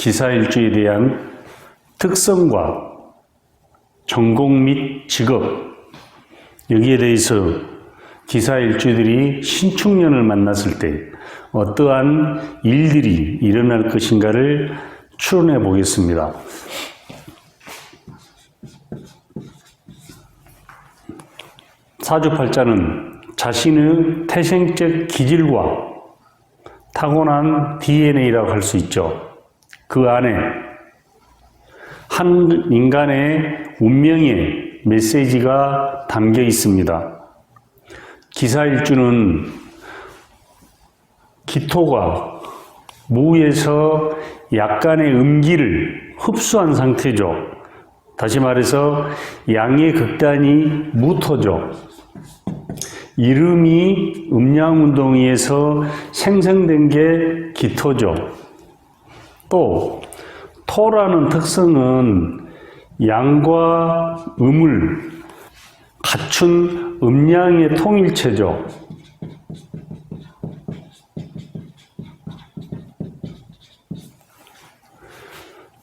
기사일주에 대한 특성과 전공 및 직업, 여기에 대해서 기사일주들이 신축년을 만났을 때 어떠한 일들이 일어날 것인가를 추론해 보겠습니다. 사주팔자는 자신의 태생적 기질과 타고난 DNA라고 할 수 있죠. 그 안에 한 인간의 운명의 메시지가 담겨 있습니다. 기사일주는 기토가 무에서 약간의 음기를 흡수한 상태죠. 다시 말해서 양의 극단이 무토죠. 이름이 음양운동에서 생성된 게 기토죠. 또 토라는 특성은 양과 음을 갖춘 음양의 통일체죠.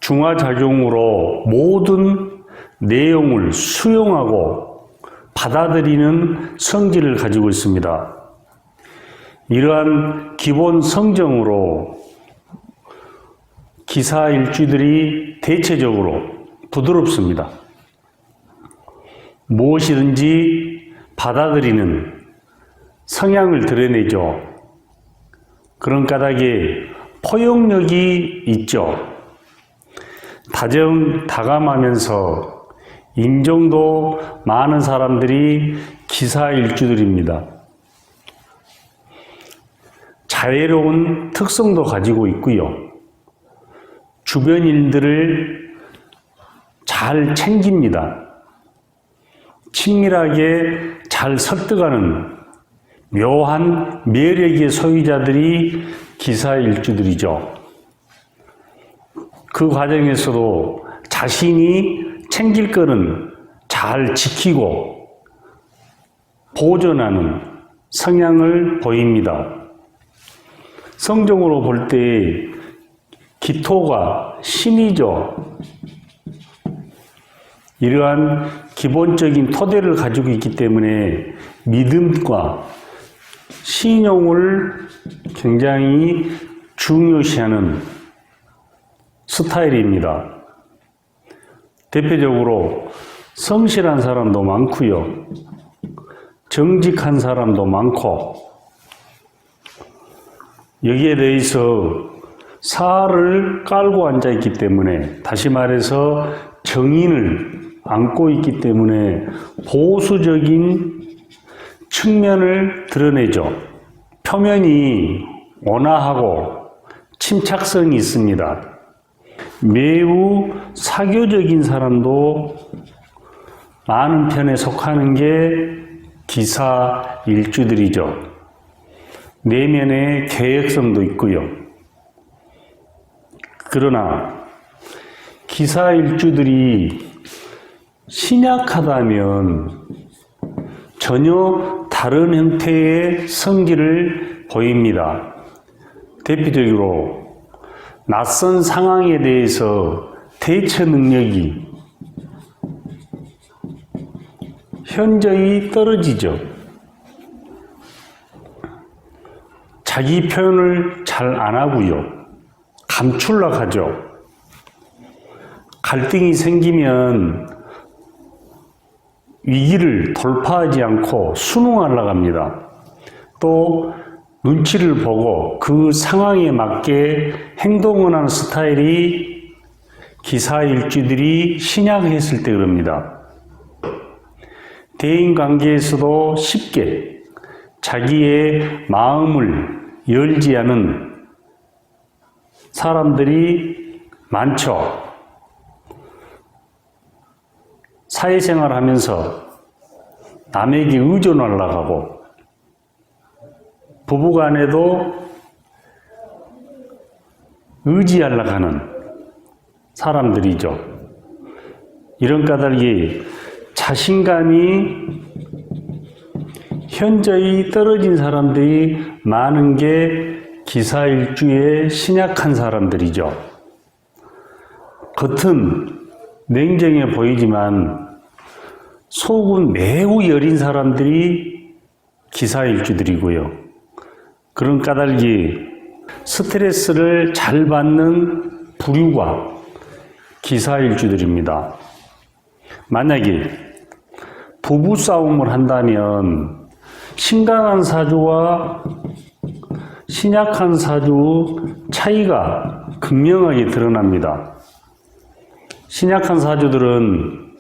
중화작용으로 모든 내용을 수용하고 받아들이는 성질을 가지고 있습니다. 이러한 기본 성정으로 기사일주들이 대체적으로 부드럽습니다. 무엇이든지 받아들이는 성향을 드러내죠. 그런 까닭에 포용력이 있죠. 다정다감하면서 인정도 많은 사람들이 기사일주들입니다. 자애로운 특성도 가지고 있고요. 주변 일들을 잘 챙깁니다. 친밀하게 잘 설득하는 묘한 매력의 소유자들이 기사일주들이죠. 그 과정에서도 자신이 챙길 거는 잘 지키고 보존하는 성향을 보입니다. 성정으로 볼 때 기토가 신이죠. 이러한 기본적인 토대를 가지고 있기 때문에 믿음과 신용을 굉장히 중요시하는 스타일입니다. 대표적으로 성실한 사람도 많고요. 정직한 사람도 많고, 여기에 대해서 사활을 깔고 앉아있기 때문에, 다시 말해서 정인을 안고 있기 때문에 보수적인 측면을 드러내죠. 표면이 온화하고 침착성이 있습니다. 매우 사교적인 사람도 많은 편에 속하는 게 기사일주들이죠. 내면의 계획성도 있고요. 그러나 기사일주들이 신약하다면 전혀 다른 형태의 성질을 보입니다. 대표적으로 낯선 상황에 대해서 대처 능력이 현저히 떨어지죠. 자기 표현을 잘 안 하고요. 감추려고 하죠. 갈등이 생기면 위기를 돌파하지 않고 순응하려고 합니다. 또 눈치를 보고 그 상황에 맞게 행동을 하는 스타일이 기사일주들이 신약했을 때 그럽니다. 대인관계에서도 쉽게 자기의 마음을 열지 않은 사람들이 많죠. 사회생활 하면서 남에게 의존하려고 하고, 부부간에도 의지하려고 하는 사람들이죠. 이런 까닭에 자신감이 현저히 떨어진 사람들이 많은 게 기사일주에 신약한 사람들이죠. 겉은 냉정해 보이지만 속은 매우 여린 사람들이 기사일주들이고요. 그런 까닭이 스트레스를 잘 받는 부류가 기사일주들입니다. 만약에 부부싸움을 한다면 신강한 사주와 신약한 사주 차이가 극명하게 드러납니다. 신약한 사주들은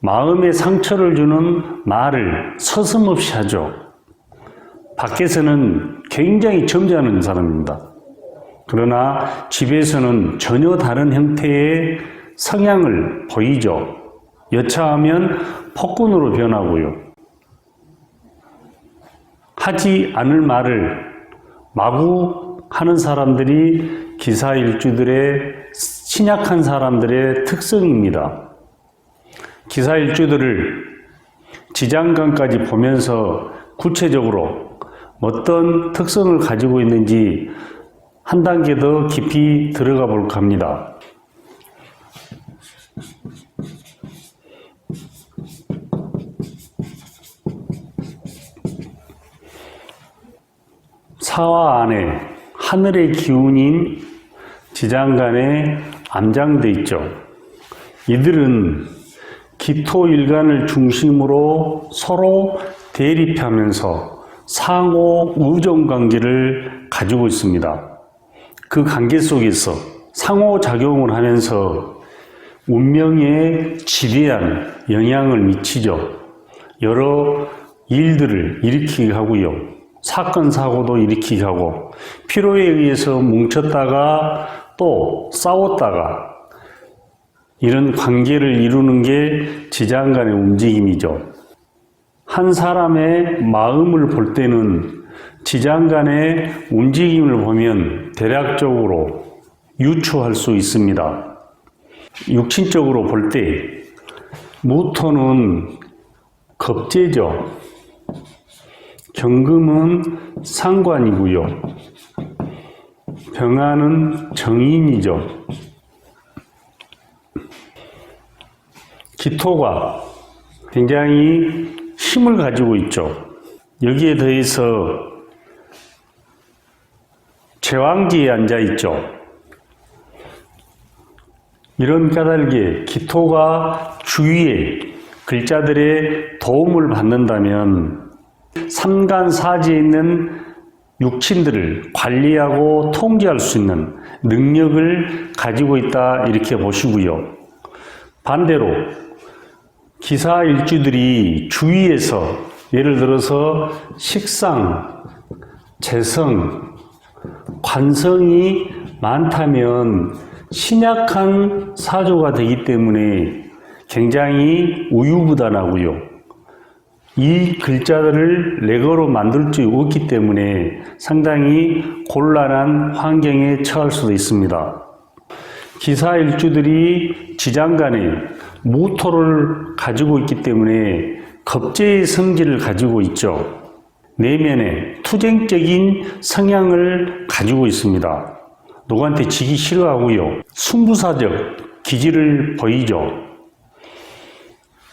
마음에 상처를 주는 말을 서슴없이 하죠. 밖에서는 굉장히 점잖은 사람입니다. 그러나 집에서는 전혀 다른 형태의 성향을 보이죠. 여차하면 폭군으로 변하고요. 하지 않을 말을 마구 하는 사람들이 기사일주들의 신약한 사람들의 특성입니다. 기사일주들을 지장간까지 보면서 구체적으로 어떤 특성을 가지고 있는지 한 단계 더 깊이 들어가 볼까 합니다. 사화 안에 하늘의 기운인 지장간에 암장돼 있죠. 이들은 기토일간을 중심으로 서로 대립하면서 상호 우정관계를 가지고 있습니다. 그 관계 속에서 상호작용을 하면서 운명에 지대한 영향을 미치죠. 여러 일들을 일으키게 하고요. 사건, 사고도 일으키게 하고 필요에 의해서 뭉쳤다가 또 싸웠다가 이런 관계를 이루는 게 지장간의 움직임이죠. 한 사람의 마음을 볼 때는 지장간의 움직임을 보면 대략적으로 유추할 수 있습니다. 육신적으로 볼 때 무토는 겁재죠. 경금은 상관이고요. 병화는 정인이죠. 기토가 굉장히 힘을 가지고 있죠. 여기에 더해서 제왕지에 앉아 있죠. 이런 까닭에 기토가 주위에 글자들의 도움을 받는다면 삼간사지에 있는 육친들을 관리하고 통제할 수 있는 능력을 가지고 있다 이렇게 보시고요. 반대로 기사일주들이 주위에서 예를 들어서 식상, 재성, 관성이 많다면 신약한 사주가 되기 때문에 굉장히 우유부단하고요. 이 글자들을 레거로 만들 수 없기 때문에 상당히 곤란한 환경에 처할 수도 있습니다. 기사일주들이 지장간에 무토를 가지고 있기 때문에 겁재의 성질을 가지고 있죠. 내면에 투쟁적인 성향을 가지고 있습니다. 누구한테 지기 싫어하고요. 승부사적 기질을 보이죠.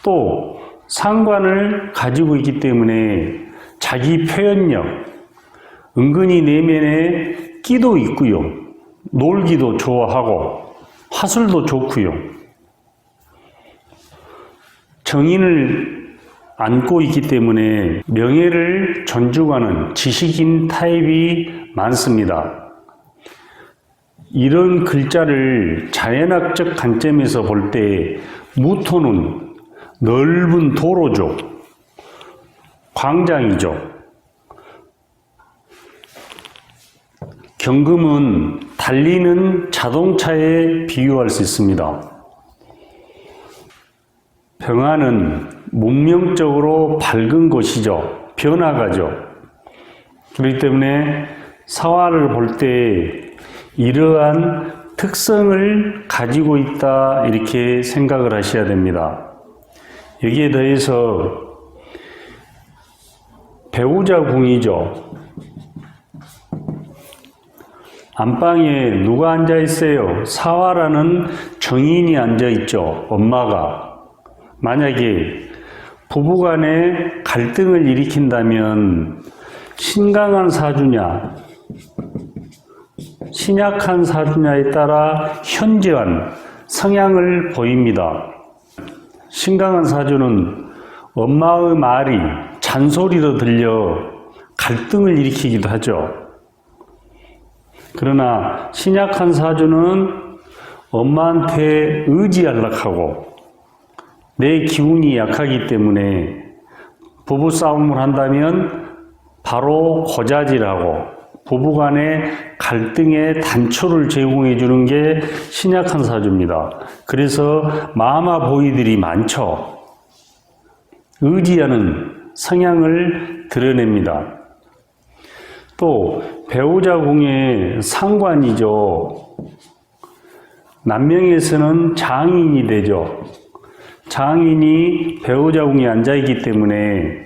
또 상관을 가지고 있기 때문에 자기 표현력, 은근히 내면에 끼도 있고요. 놀기도 좋아하고 화술도 좋고요. 정인을 안고 있기 때문에 명예를 존중하는 지식인 타입이 많습니다. 이런 글자를 자연학적 관점에서 볼 때 무토는 넓은 도로죠. 광장이죠. 경금은 달리는 자동차에 비유할 수 있습니다. 병화는 문명적으로 밝은 곳이죠. 변화가죠. 그렇기 때문에 사화를 볼 때 이러한 특성을 가지고 있다 이렇게 생각을 하셔야 됩니다. 여기에 더해서 배우자 궁이죠. 안방에 누가 앉아 있어요? 사화라는 정인이 앉아 있죠. 엄마가. 만약에 부부간에 갈등을 일으킨다면 신강한 사주냐, 신약한 사주냐에 따라 현저한 성향을 보입니다. 신강한 사주는 엄마의 말이 잔소리로 들려 갈등을 일으키기도 하죠. 그러나 신약한 사주는 엄마한테 의지하려고 하고 내 기운이 약하기 때문에 부부싸움을 한다면 바로 고자질하고 부부간의 갈등의 단초를 제공해 주는 게 신약한 사주입니다. 그래서 마마보이들이 많죠. 의지하는 성향을 드러냅니다. 또 배우자 궁의 상관이죠. 남명에서는 장인이 되죠. 장인이 배우자 궁에 앉아 있기 때문에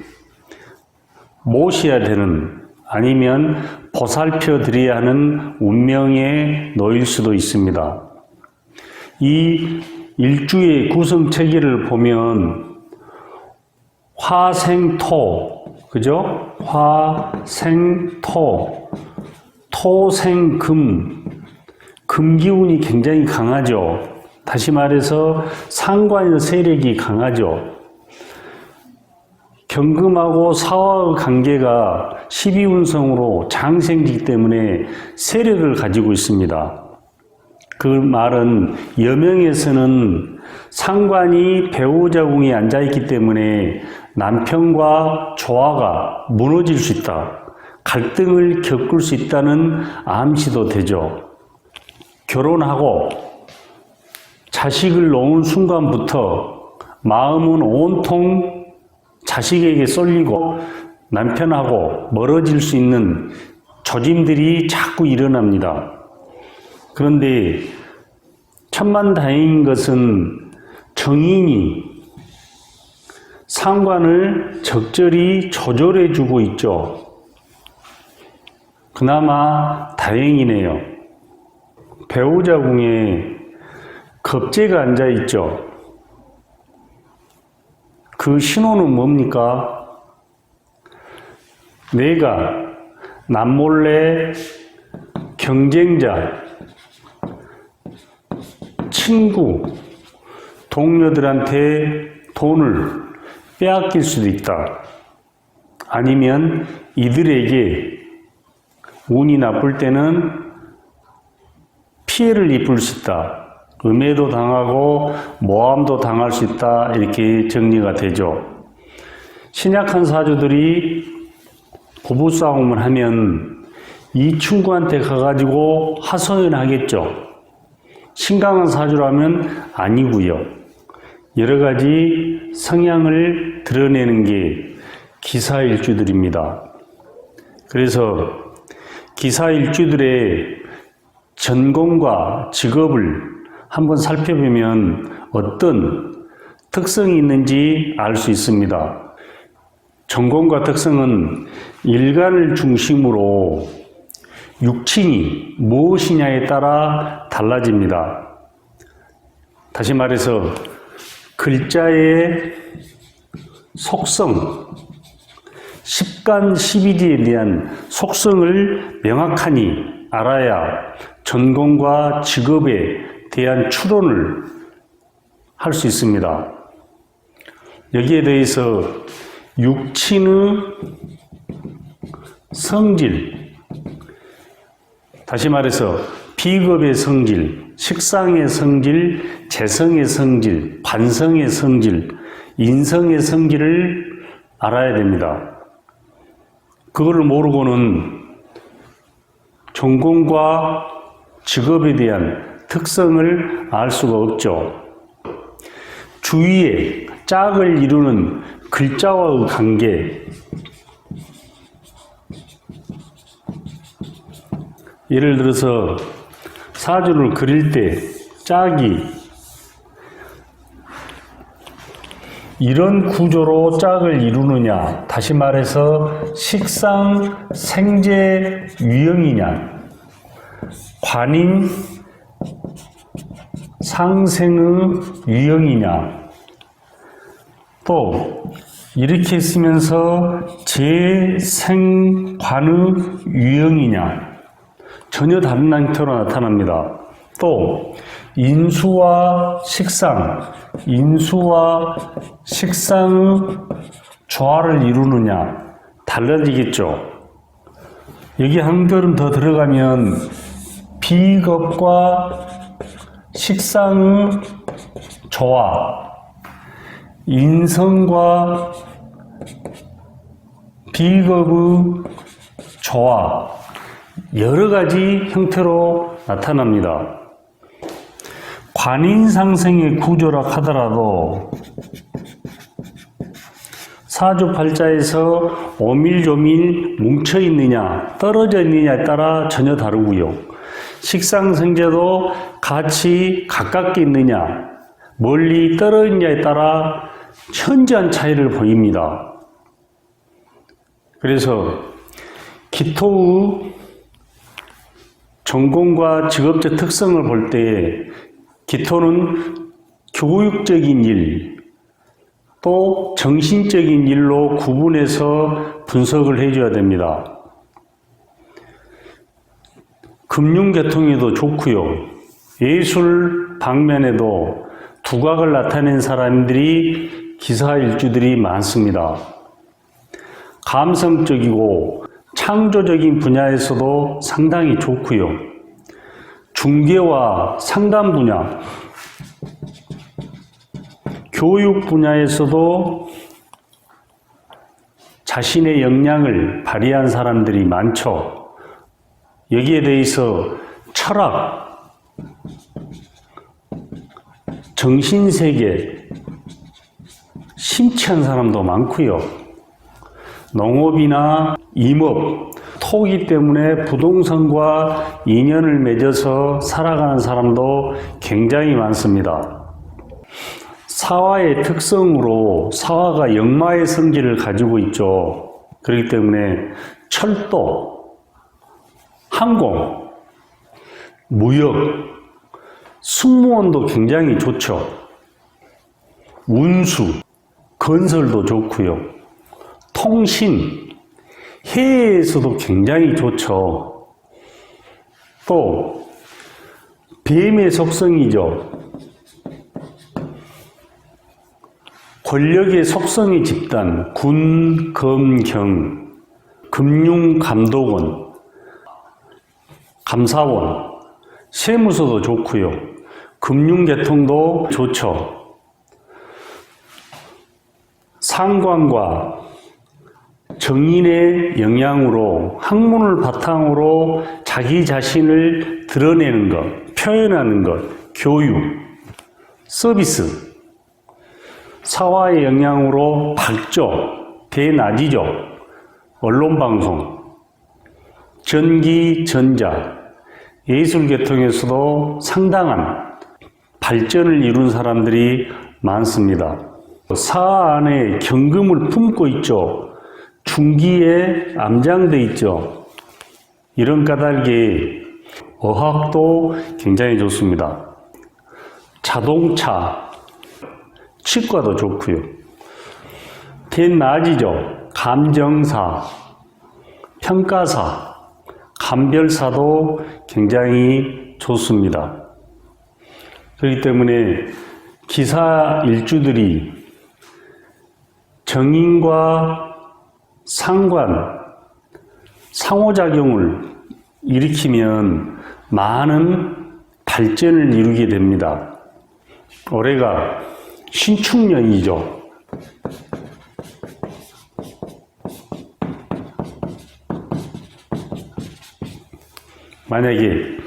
모셔야 되는 아니면 보살펴 드려야 하는 운명에 놓일 수도 있습니다. 이 일주의 구성 체계를 보면 화생토, 그죠? 화생토, 토생금, 금기운이 굉장히 강하죠. 다시 말해서 상관의 세력이 강하죠. 경금하고 사화의 관계가 12운성으로 장생지기 때문에 세력을 가지고 있습니다. 그 말은 여명에서는 상관이 배우자 궁에 앉아있기 때문에 남편과 조화가 무너질 수 있다. 갈등을 겪을 수 있다는 암시도 되죠. 결혼하고 자식을 놓은 순간부터 마음은 온통 자식에게 쏠리고 남편하고 멀어질 수 있는 조짐들이 자꾸 일어납니다. 그런데 천만다행인 것은 정인이 상관을 적절히 조절해 주고 있죠. 그나마 다행이네요. 배우자 궁에 겁재가 앉아 있죠. 그 신호는 뭡니까? 내가 남몰래 경쟁자, 친구, 동료들한테 돈을 빼앗길 수도 있다. 아니면 이들에게 운이 나쁠 때는 피해를 입을 수 있다. 음해도 당하고 모함도 당할 수 있다. 이렇게 정리가 되죠. 신약한 사주들이 부부싸움을 하면 이 친구한테 가가지고 하소연하겠죠. 신강한 사주라면 아니고요. 여러 가지 성향을 드러내는 게 기사일주들입니다. 그래서 기사일주들의 전공과 직업을 한번 살펴보면 어떤 특성이 있는지 알 수 있습니다. 전공과 특성은 일간을 중심으로 육친이 무엇이냐에 따라 달라집니다. 다시 말해서 글자의 속성, 십간, 십이지에 대한 속성을 명확하니 알아야 전공과 직업에 대한 추론을 할 수 있습니다. 여기에 대해서 육친의 성질, 다시 말해서 비겁의 성질, 식상의 성질, 재성의 성질, 관성의 성질, 인성의 성질을 알아야 됩니다. 그거를 모르고는 전공과 직업에 대한 특성을 알 수가 없죠. 주위에 짝을 이루는 글자와의 관계, 예를 들어서 사주를 그릴 때 짝이 이런 구조로 짝을 이루느냐, 다시 말해서 식상, 생재, 유형이냐, 관인 상생의 유형이냐, 또 이렇게 쓰면서 재생관의 유형이냐, 전혀 다른 형태로 나타납니다. 또 인수와 식상의 조화를 이루느냐, 달라지겠죠. 여기 한 걸음 더 들어가면 비겁과 식상의 조화, 인성과 비겁의 조화, 여러 가지 형태로 나타납니다. 관인상생의 구조라 하더라도 사주팔자에서 오밀조밀 뭉쳐있느냐 떨어져 있느냐에 따라 전혀 다르고요. 식상생재도 같이 가깝게 있느냐 멀리 떨어져 있느냐에 따라 천지한 차이를 보입니다. 그래서 기토의 전공과 직업적 특성을 볼 때 기토는 교육적인 일, 또 정신적인 일로 구분해서 분석을 해줘야 됩니다. 금융계통에도 좋고요. 예술 방면에도 두각을 나타낸 사람들이 기사일주들이 많습니다. 감성적이고 창조적인 분야에서도 상당히 좋고요. 중개와 상담 분야, 교육 분야에서도 자신의 역량을 발휘한 사람들이 많죠. 여기에 대해서 철학, 정신세계, 심취한 사람도 많고요. 농업이나 임업, 토기 때문에 부동산과 인연을 맺어서 살아가는 사람도 굉장히 많습니다. 사화의 특성으로 사화가 역마의 성질을 가지고 있죠. 그렇기 때문에 철도, 항공, 무역, 승무원도 굉장히 좋죠. 운수, 건설도 좋고요. 통신, 해외에서도 굉장히 좋죠. 또 뱀의 속성이죠. 권력의 속성의 집단, 군, 검, 경, 금융감독원, 감사원, 세무서도 좋고요. 금융계통도 좋죠. 상관과 정인의 영향으로 학문을 바탕으로 자기 자신을 드러내는 것, 표현하는 것, 교육, 서비스, 사화의 영향으로 밝죠, 대낮이죠, 언론방송, 전기, 전자, 예술계통에서도 상당한 발전을 이룬 사람들이 많습니다. 사화 안에 경금을 품고 있죠. 중기에 암장돼 있죠. 이런 까닭에 어학도 굉장히 좋습니다. 자동차, 치과도 좋고요. 대낮이죠. 감정사, 평가사, 감별사도 굉장히 좋습니다. 그렇기 때문에 기사 일주들이 정인과 상관, 상호작용을 일으키면 많은 발전을 이루게 됩니다. 올해가 신축년이죠. 만약에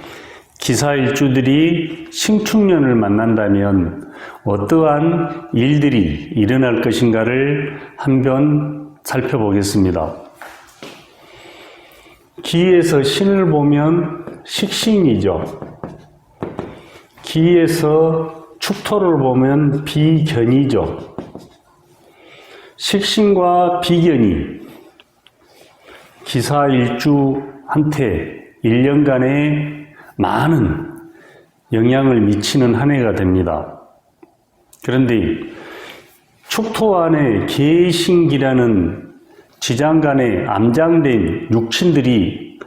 기사일주들이 신축년을 만난다면 어떠한 일들이 일어날 것인가를 한번 살펴보겠습니다. 기에서 신을 보면 식신이죠. 기에서 축토를 보면 비견이죠. 식신과 비견이 기사일주한테 1년간에 많은 영향을 미치는 한 해가 됩니다. 그런데 축토 안에 계신기라는 지장간에 암장된 육친들이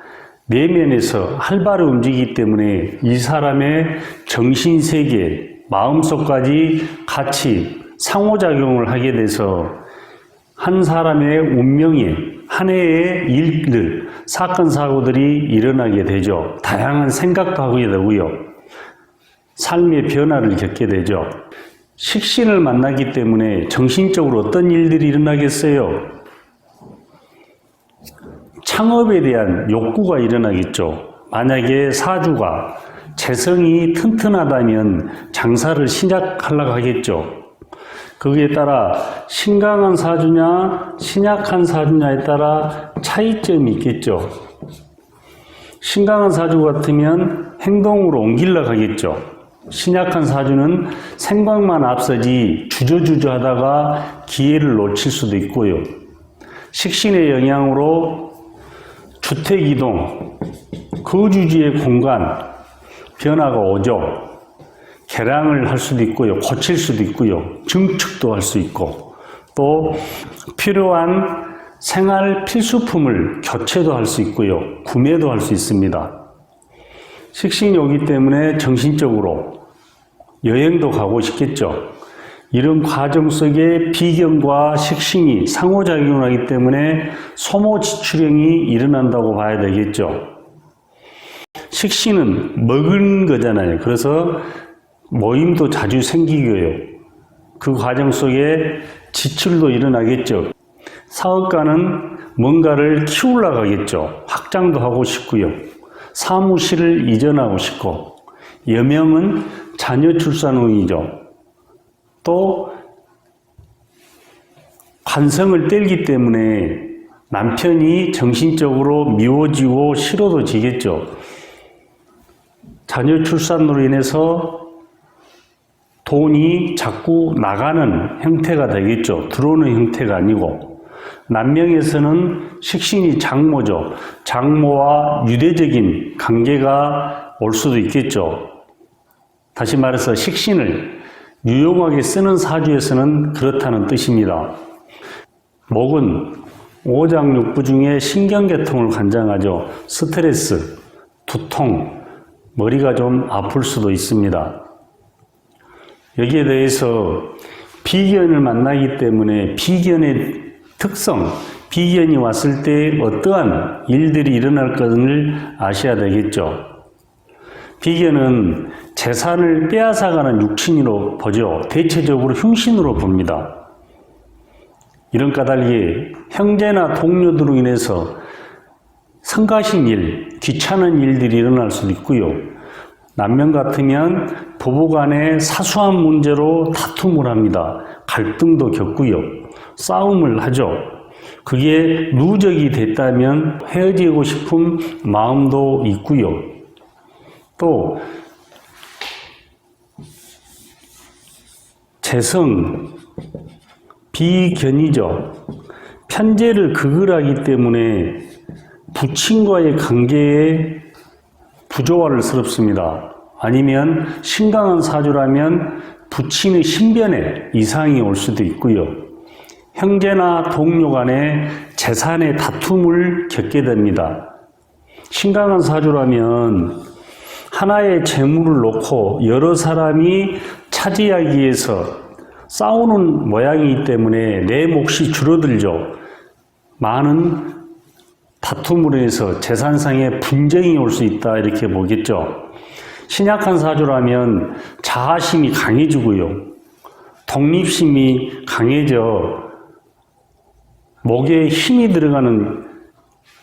내면에서 활발히 움직이기 때문에 이 사람의 정신세계, 마음속까지 같이 상호작용을 하게 돼서 한 사람의 운명에 한 해의 일들, 사건, 사고들이 일어나게 되죠. 다양한 생각도 하게 되고요. 삶의 변화를 겪게 되죠. 식신을 만나기 때문에 정신적으로 어떤 일들이 일어나겠어요? 창업에 대한 욕구가 일어나겠죠. 만약에 사주가 재성이 튼튼하다면 장사를 시작하려고 하겠죠. 거기에 따라 신강한 사주냐 신약한 사주냐에 따라 차이점이 있겠죠. 신강한 사주 같으면 행동으로 옮기려고 하겠죠. 신약한 사주는 생각만 앞서지 주저주저 하다가 기회를 놓칠 수도 있고요. 식신의 영향으로 주택이동, 거주지의 공간 변화가 오죠. 개량을 할 수도 있고요. 고칠 수도 있고요. 증축도 할 수 있고 또 필요한 생활 필수품을 교체도 할 수 있고요. 구매도 할 수 있습니다. 식신이 오기 때문에 정신적으로 여행도 가고 싶겠죠. 이런 과정 속에 비견과 식신이 상호작용을 하기 때문에 소모지출행이 일어난다고 봐야 되겠죠. 식신은 먹은 거잖아요. 그래서 모임도 자주 생기고요. 그 과정 속에 지출도 일어나겠죠. 사업가는 뭔가를 키우려고 하겠죠. 확장도 하고 싶고요. 사무실을 이전하고 싶고, 여명은 자녀 출산운이죠. 또 관성을 떼기 때문에 남편이 정신적으로 미워지고 싫어도 지겠죠. 자녀 출산으로 인해서 돈이 자꾸 나가는 형태가 되겠죠. 들어오는 형태가 아니고. 남명에서는 식신이 장모죠. 장모와 유대적인 관계가 올 수도 있겠죠. 다시 말해서 식신을 유용하게 쓰는 사주에서는 그렇다는 뜻입니다. 목은 오장육부 중에 신경계통을 관장하죠. 스트레스, 두통, 머리가 좀 아플 수도 있습니다. 여기에 대해서 비견을 만나기 때문에 비견의 특성, 비견이 왔을 때 어떠한 일들이 일어날 것을 아셔야 되겠죠. 비견은 재산을 빼앗아가는 육친으로 보죠. 대체적으로 흉신으로 봅니다. 이런 까닭에 형제나 동료들로 인해서 성가신 일, 귀찮은 일들이 일어날 수도 있고요. 남명 같으면 부부간에 사소한 문제로 다툼을 합니다. 갈등도 겪고요. 싸움을 하죠. 그게 누적이 됐다면 헤어지고 싶은 마음도 있고요. 또 재성, 비견이죠. 편재를 극을하기 때문에 부친과의 관계에 부조화를스럽습니다. 아니면 신강한 사주라면 부친의 신변에 이상이 올 수도 있고요. 형제나 동료 간에 재산의 다툼을 겪게 됩니다. 신강한 사주라면 하나의 재물을 놓고 여러 사람이 차지하기 위해서 싸우는 모양이기 때문에 내 몫이 줄어들죠. 많은 다툼으로 해서 재산상의 분쟁이 올 수 있다 이렇게 보겠죠. 신약한 사주라면 자아심이 강해지고요. 독립심이 강해져 목에 힘이 들어가는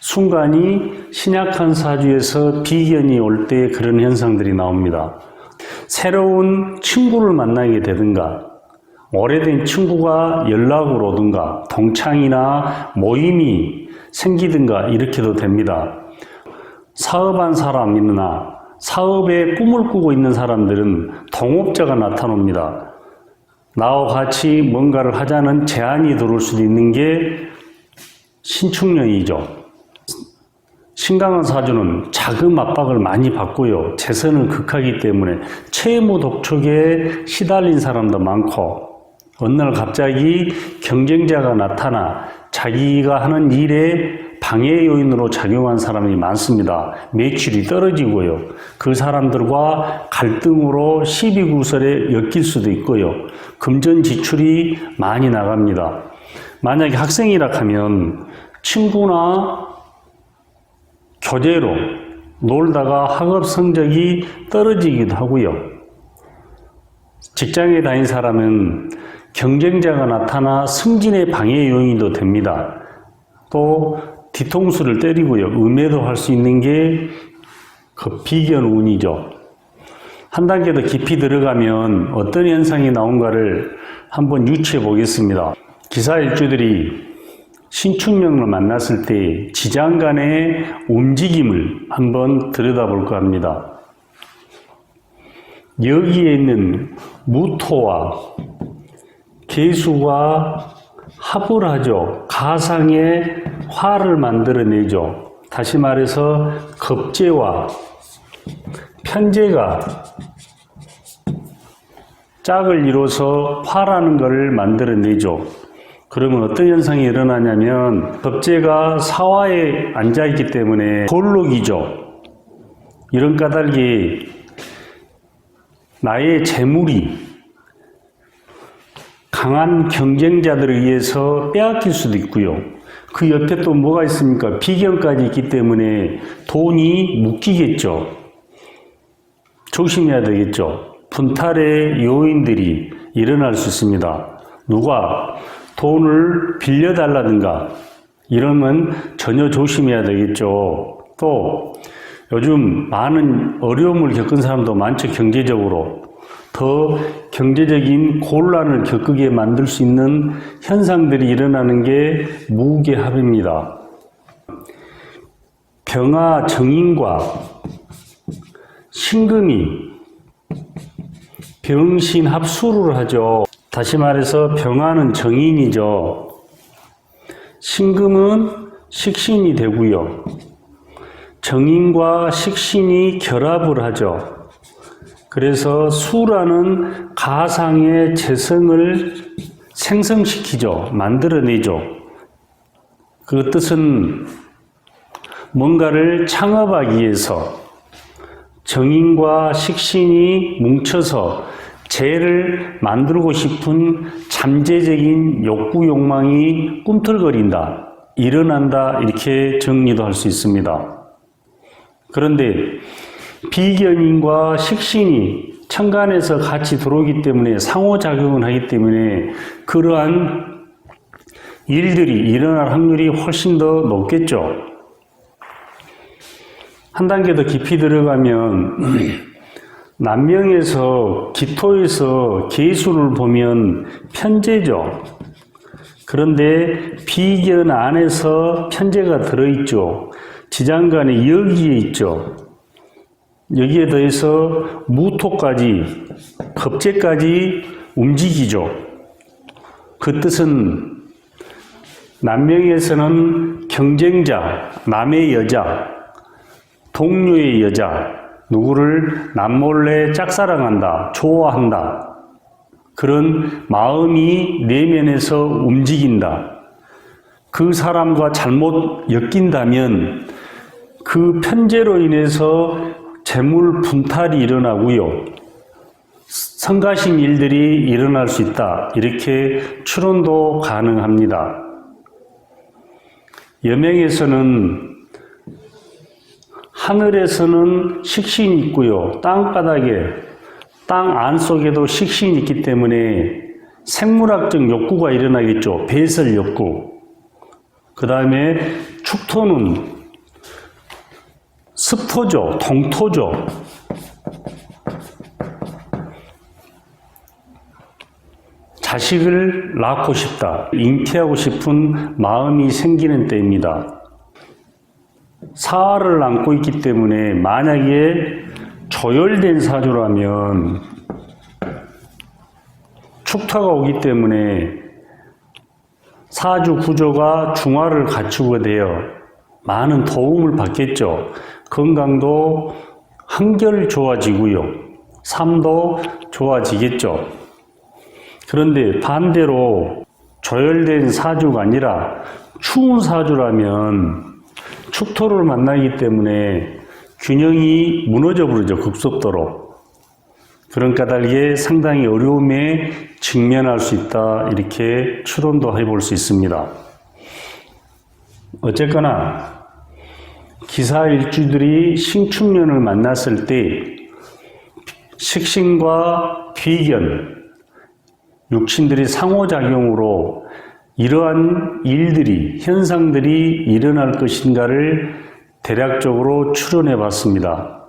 순간이 신약한 사주에서 비견이 올 때 그런 현상들이 나옵니다. 새로운 친구를 만나게 되든가 오래된 친구가 연락을 오든가 동창이나 모임이 생기든가 이렇게도 됩니다. 사업한 사람이나 사업에 꿈을 꾸고 있는 사람들은 동업자가 나타납니다. 나와 같이 뭔가를 하자는 제안이 들어올 수도 있는 게 신축년이죠. 신강한 사주는 자금 압박을 많이 받고요. 재선을 극하기 때문에 채무 독촉에 시달린 사람도 많고, 어느 날 갑자기 경쟁자가 나타나 자기가 하는 일에 방해 요인으로 작용한 사람이 많습니다. 매출이 떨어지고요. 그 사람들과 갈등으로 시비구설에 엮일 수도 있고요. 금전 지출이 많이 나갑니다. 만약에 학생이라 하면 친구나 교재로 놀다가 학업 성적이 떨어지기도 하고요. 직장에 다닌 사람은 경쟁자가 나타나 승진의 방해 요인도 됩니다. 또 뒤통수를 때리고요. 음해도 할 수 있는 게 그 비견운이죠. 한 단계 더 깊이 들어가면 어떤 현상이 나온가를 한번 유추해 보겠습니다. 기사일주들이 신축명을 만났을 때 지장 간의 움직임을 한번 들여다볼까 합니다. 여기에 있는 무토와 계수가 합을 하죠. 가상의 화를 만들어내죠. 다시 말해서 겁재와 편재가 짝을 이뤄서 화라는 것을 만들어내죠. 그러면 어떤 현상이 일어나냐면 겁재가 사화에 앉아있기 때문에 골록이죠. 이런 까닭이 나의 재물이 강한 경쟁자들에 의해서 빼앗길 수도 있고요. 그 옆에 또 뭐가 있습니까? 비견까지 있기 때문에 돈이 묶이겠죠. 조심해야 되겠죠. 분탈의 요인들이 일어날 수 있습니다. 누가 돈을 빌려달라든가 이러면 전혀 조심해야 되겠죠. 또 요즘 많은 어려움을 겪은 사람도 많죠. 경제적으로. 더 경제적인 곤란을 겪게 만들 수 있는 현상들이 일어나는 게 무게합입니다. 병화 정인과 신금이 병신합수를 하죠. 다시 말해서 병화는 정인이죠. 신금은 식신이 되고요. 정인과 식신이 결합을 하죠. 그래서 수라는 가상의 재성을 생성시키죠. 만들어내죠. 그 뜻은 뭔가를 창업하기 위해서 정인과 식신이 뭉쳐서 재를 만들고 싶은 잠재적인 욕구, 욕망이 꿈틀거린다, 일어난다, 이렇게 정리도 할 수 있습니다. 그런데 비견인과 식신이 천간에서 같이 들어오기 때문에 상호작용을 하기 때문에 그러한 일들이 일어날 확률이 훨씬 더 높겠죠. 한 단계 더 깊이 들어가면 남명에서 기토에서 계수를 보면 편재죠. 그런데 비견 안에서 편재가 들어있죠. 지장간에 여기에 있죠. 여기에 더해서 무토까지, 겁재까지 움직이죠. 그 뜻은 남명에서는 경쟁자, 남의 여자, 동료의 여자, 누구를 남몰래 짝사랑한다, 좋아한다. 그런 마음이 내면에서 움직인다. 그 사람과 잘못 엮인다면 그 편재로 인해서 재물 분탈이 일어나고요. 성가신 일들이 일어날 수 있다. 이렇게 추론도 가능합니다. 여명에서는 하늘에서는 식신이 있고요. 땅바닥에, 땅 안속에도 식신이 있기 때문에 생물학적 욕구가 일어나겠죠. 배설 욕구. 그 다음에 축토는 습토죠. 동토죠. 자식을 낳고 싶다. 잉태하고 싶은 마음이 생기는 때입니다. 사화를 안고 있기 때문에 만약에 조열된 사주라면 축토가 오기 때문에 사주 구조가 중화를 갖추게 돼요. 많은 도움을 받겠죠. 건강도 한결 좋아지고요. 삶도 좋아지겠죠. 그런데 반대로 조열된 사주가 아니라 추운 사주라면 축토를 만나기 때문에 균형이 무너져 버리죠. 급속도로. 그런 까닭에 상당히 어려움에 직면할 수 있다. 이렇게 추론도 해볼 수 있습니다. 어쨌거나 기사일주들이 신축년을 만났을 때 식신과 비견, 육신들이 상호작용으로 이러한 일들이, 현상들이 일어날 것인가를 대략적으로 추론해 봤습니다.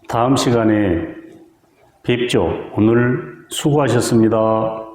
다음 시간에 뵙죠. 오늘 수고하셨습니다.